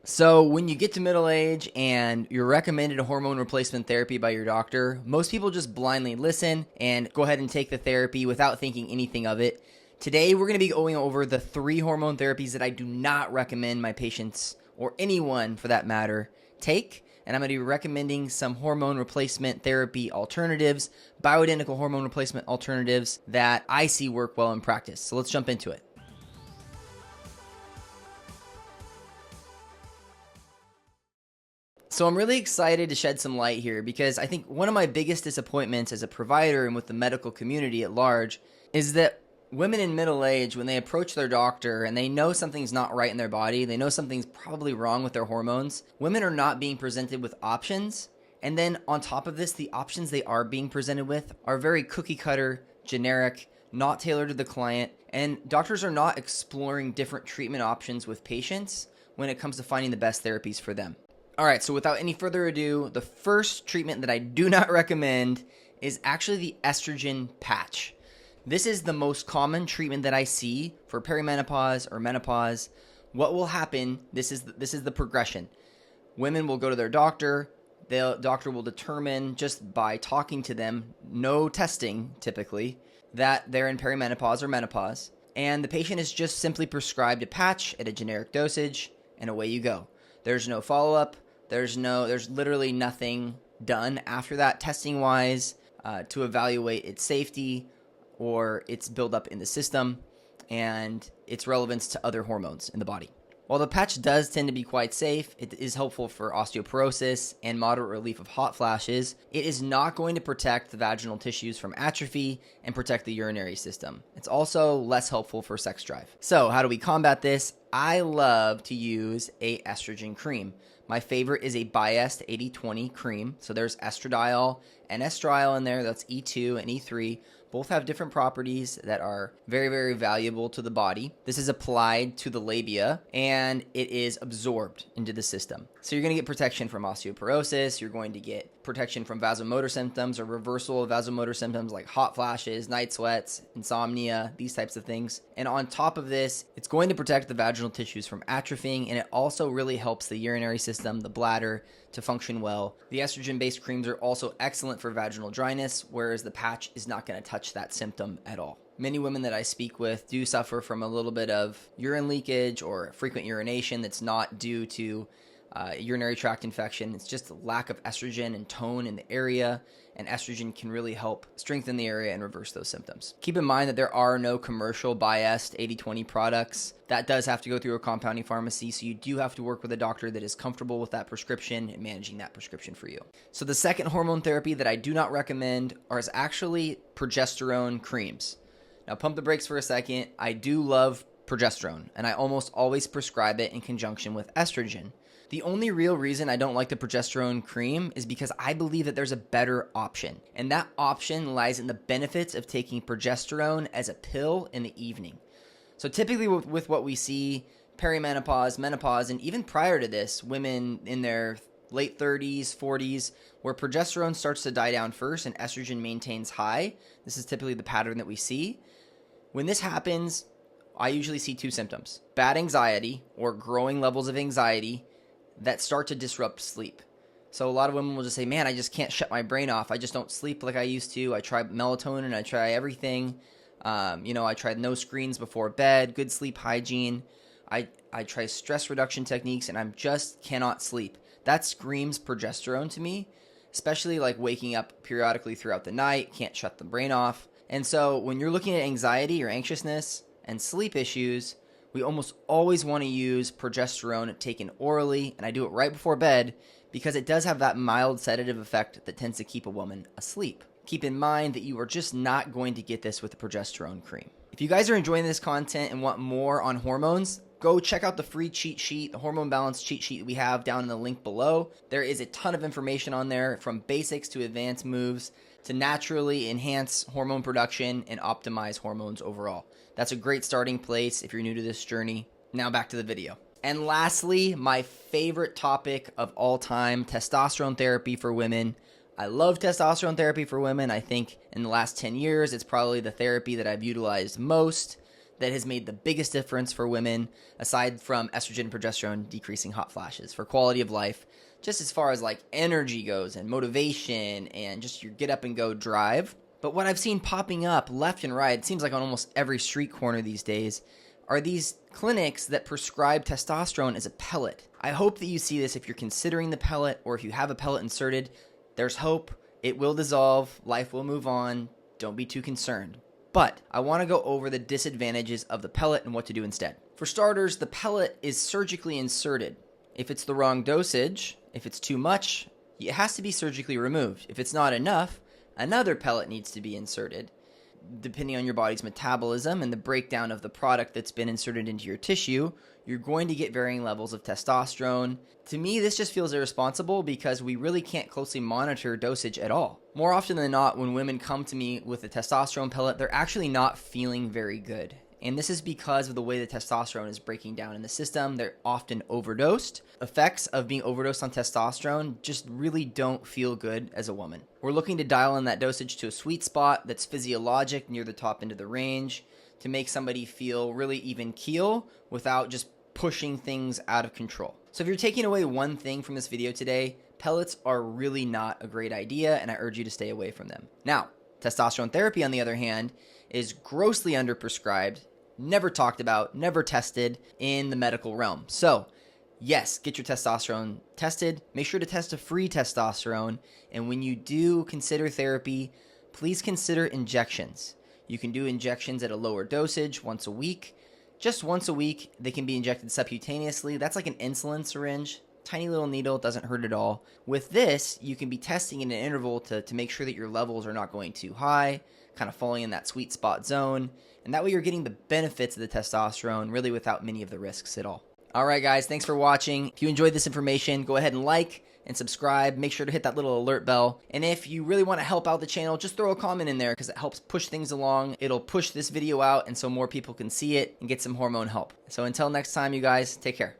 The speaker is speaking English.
So when you get to middle age and you're recommended a hormone replacement therapy by your doctor, most people just blindly listen and go ahead and take the therapy without thinking anything of it. Today, we're going to be going over the 3 hormone therapies that I do not recommend my patients, or anyone for that matter, take. And I'm going to be recommending some hormone replacement therapy alternatives, bioidentical hormone replacement alternatives that I see work well in practice. So let's jump into it. So I'm really excited to shed some light here because I think one of my biggest disappointments as a provider and with the medical community at large is that women in middle age, when they approach their doctor and they know something's not right in their body, they know something's probably wrong with their hormones, women are not being presented with options. And then on top of this, the options they are being presented with are very cookie cutter, generic, not tailored to the client, and doctors are not exploring different treatment options with patients when it comes to finding the best therapies for them. All right, so without any further ado, the first treatment that I do not recommend is actually the estrogen patch. This is the most common treatment that I see for perimenopause or menopause. What will happen, this is the progression. Women will go to their doctor. The doctor will determine just by talking to them, no testing typically, that they're in perimenopause or menopause. And the patient is just simply prescribed a patch at a generic dosage, and away you go. There's no follow-up. There's literally nothing done after that testing wise to evaluate its safety or its buildup in the system and its relevance to other hormones in the body. While the patch does tend to be quite safe, it is helpful for osteoporosis and moderate relief of hot flashes. It is not going to protect the vaginal tissues from atrophy and protect the urinary system. It's also less helpful for sex drive. So how do we combat this? I love to use a estrogen cream. My favorite is a biased 80-20 cream. So there's estradiol and estriol in there. That's E2 and E3. Both have different properties that are very, very valuable to the body. This is applied to the labia and it is absorbed into the system. So you're going to get protection from osteoporosis. You're going to get protection from vasomotor symptoms or reversal of vasomotor symptoms like hot flashes, night sweats, insomnia, these types of things. And on top of this, it's going to protect the vaginal tissues from atrophying, and it also really helps the urinary system, the bladder, to function well. The estrogen-based creams are also excellent for vaginal dryness, whereas the patch is not going to touch that symptom at all. Many women that I speak with do suffer from a little bit of urine leakage or frequent urination that's not due to urinary tract infection. It's just a lack of estrogen and tone in the area, and estrogen can really help strengthen the area and reverse those symptoms. Keep in mind that there are no commercial biased 80-20 products. That does have to go through a compounding pharmacy, so you do have to work with a doctor that is comfortable with that prescription and managing that prescription for you. So the second hormone therapy that I do not recommend is actually progesterone creams. Now pump the brakes for a second. I do love progesterone, and I almost always prescribe it in conjunction with estrogen. The only real reason I don't like the progesterone cream is because I believe that there's a better option. And that option lies in the benefits of taking progesterone as a pill in the evening. So typically with what we see, perimenopause, menopause, and even prior to this, women in their late 30s, 40s, where progesterone starts to die down first and estrogen maintains high. This is typically the pattern that we see. When this happens, I usually see 2 symptoms: bad anxiety or growing levels of anxiety that start to disrupt sleep. So a lot of women will just say, man, I just can't shut my brain off. I just don't sleep like I used to. I try melatonin, I try everything. I tried no screens before bed, good sleep hygiene. I try stress reduction techniques, and I just cannot sleep. That screams progesterone to me, especially like waking up periodically throughout the night, can't shut the brain off. And so when you're looking at anxiety or anxiousness and sleep issues, we almost always want to use progesterone taken orally, and I do it right before bed because it does have that mild sedative effect that tends to keep a woman asleep. Keep in mind that you are just not going to get this with the progesterone cream. If you guys are enjoying this content and want more on hormones, go check out the free cheat sheet, the hormone balance cheat sheet we have down in the link below. There is a ton of information on there, from basics to advanced moves to naturally enhance hormone production and optimize hormones overall. That's a great starting place if you're new to this journey. Now back to the video. And lastly, my favorite topic of all time, testosterone therapy for women. I love testosterone therapy for women. I think in the last 10 years, it's probably the therapy that I've utilized most. that has made the biggest difference for women, aside from estrogen and progesterone decreasing hot flashes, for quality of life, just as far as like energy goes and motivation and just your get up and go drive. But what I've seen popping up left and right, it seems like on almost every street corner these days, are these clinics that prescribe testosterone as a pellet. I hope that you see this if you're considering the pellet, or if you have a pellet inserted. There's hope. It will dissolve. Life will move on. Don't be too concerned. But I want to go over the disadvantages of the pellet and what to do instead. For starters, the pellet is surgically inserted. If it's the wrong dosage, if it's too much, it has to be surgically removed. If it's not enough, another pellet needs to be inserted. Depending on your body's metabolism and the breakdown of the product that's been inserted into your tissue, you're going to get varying levels of testosterone. To me, this just feels irresponsible because we really can't closely monitor dosage at all. More often than not, when women come to me with a testosterone pellet, they're actually not feeling very good. And this is because of the way the testosterone is breaking down in the system. They're often overdosed. Effects of being overdosed on testosterone just really don't feel good as a woman. We're looking to dial in that dosage to a sweet spot that's physiologic near the top end of the range to make somebody feel really even keel without just pushing things out of control. So if you're taking away one thing from this video today, pellets are really not a great idea, and I urge you to stay away from them. Now, testosterone therapy, on the other hand, is grossly underprescribed, never talked about, never tested in the medical realm. So, yes, get your testosterone tested. Make sure to test a free testosterone. And when you do consider therapy, please consider injections. You can do injections at a lower dosage once a week. Just once a week, they can be injected subcutaneously. That's like an insulin syringe. Tiny little needle, doesn't hurt at all. With this, you can be testing in an interval to make sure that your levels are not going too high, kind of falling in that sweet spot zone. And that way you're getting the benefits of the testosterone really without many of the risks at all. All right, guys, thanks for watching. If you enjoyed this information, go ahead and like and subscribe. Make sure to hit that little alert bell. And if you really want to help out the channel, just throw a comment in there because it helps push things along. It'll push this video out and so more people can see it and get some hormone help. So until next time, you guys, take care.